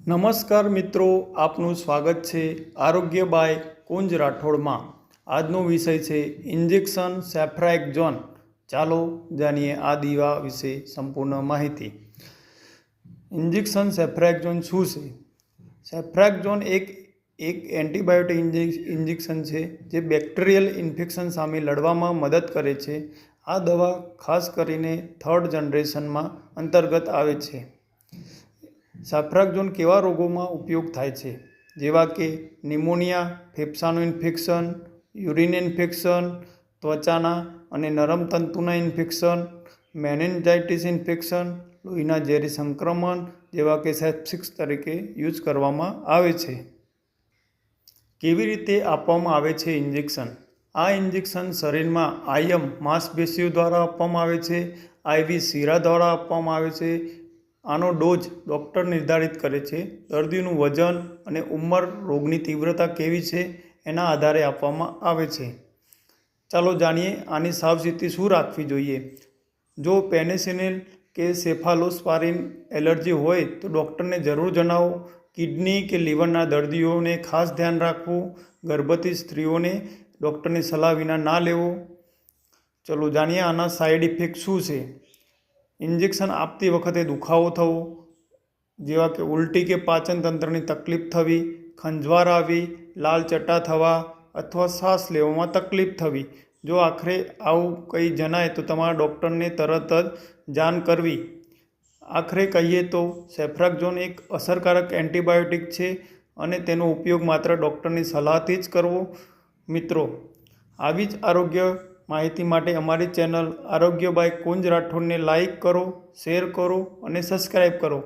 નમસ્કાર મિત્રો, આપનું સ્વાગત છે આરોગ્ય બાય કુંજ રાઠોડમાં। આજનો વિષય છે ઇન્જેક્શન સેફ્ટ્રેક્ઝોન। ચાલો જાણીએ આ દવા વિશે સંપૂર્ણ માહિતી। ઇન્જેક્શન સેફ્ટ્રેક્ઝોન શું છે? સેફ્ટ્રેક્ઝોન એક એન્ટીબાયોટિક ઇન્જેક્શન છે જે બેક્ટેરિયલ ઇન્ફેક્શન સામે લડવામાં મદદ કરે છે। આ દવા ખાસ કરીને 3rd જનરેશનમાં અંતર્ગત આવે છે। સેફ્ટ્રેક્ઝોન કેવા રોગોમાં ઉપયોગ થાય છે? જેવા કે નિમોનિયા, ફેફસાંનું ઇન્ફેક્શન, યુરિન ઇન્ફેક્શન, ત્વચાના અને નરમ તંતુના ઇન્ફેક્શન, મેનિન્જાઇટિસ ઇન્ફેક્શન, લોહીના ઝેરી સંક્રમણ જેવા કે સેપ્સિસ તરીકે યુઝ કરવામાં આવે છે। કેવી રીતે આપવામાં આવે છે ઇન્જેક્શન? આ ઇન્જેક્શન શરીરમાં આયમ માંસપેશીઓ દ્વારા આપવામાં આવે છે। આઈવી શીરા દ્વારા આપવામાં આવે છે। આનો ડોઝ ડૉક્ટર નિર્ધારિત કરે છે। દર્દીનું વજન અને ઉંમર, રોગની તીવ્રતા કેવી છે એના આધારે આપવામાં આવે છે। ચાલો જાણીએ આની સાવચેતી શું રાખવી જોઈએ। જો પેનિસિલિન કે સેફાલોસ્પારિન એલર્જી હોય તો ડૉક્ટરને જરૂર જણાવો। કિડની કે લીવરના દર્દીઓને ખાસ ધ્યાન રાખવું। ગર્ભવતી સ્ત્રીઓને ડૉક્ટરની સલાહ વિના ના લેવો। ચલો જાણીએ આના સાઈડ ઇફેક્ટ શું છે। ઇન્જેક્શન આપતી વખતે દુખાવો થવો, જેવા કે ઉલટી કે પાચન તંત્રની તકલીફ થવી, ખંજવાળ આવવી, લાલ ચટ્ટા થવા અથવા શ્વાસ લેવામાં તકલીફ થવી। જો આખરે આવું કંઈ જણાય તો તમારા ડૉક્ટરને તરત જ જાણ કરવી। આખરે કહીએ તો સેફ્ટ્રેક્ઝોન એક અસરકારક એન્ટીબાયોટિક છે અને તેનો ઉપયોગ માત્ર ડૉક્ટરની સલાહથી જ કરવો। મિત્રો, આવી જ આરોગ્ય માહિતી માટે અમારી ચેનલ આરોગ્ય બાય કુંજ રાઠોડને લાઈક કરો, શેર કરો અને સબસ્ક્રાઈબ કરો।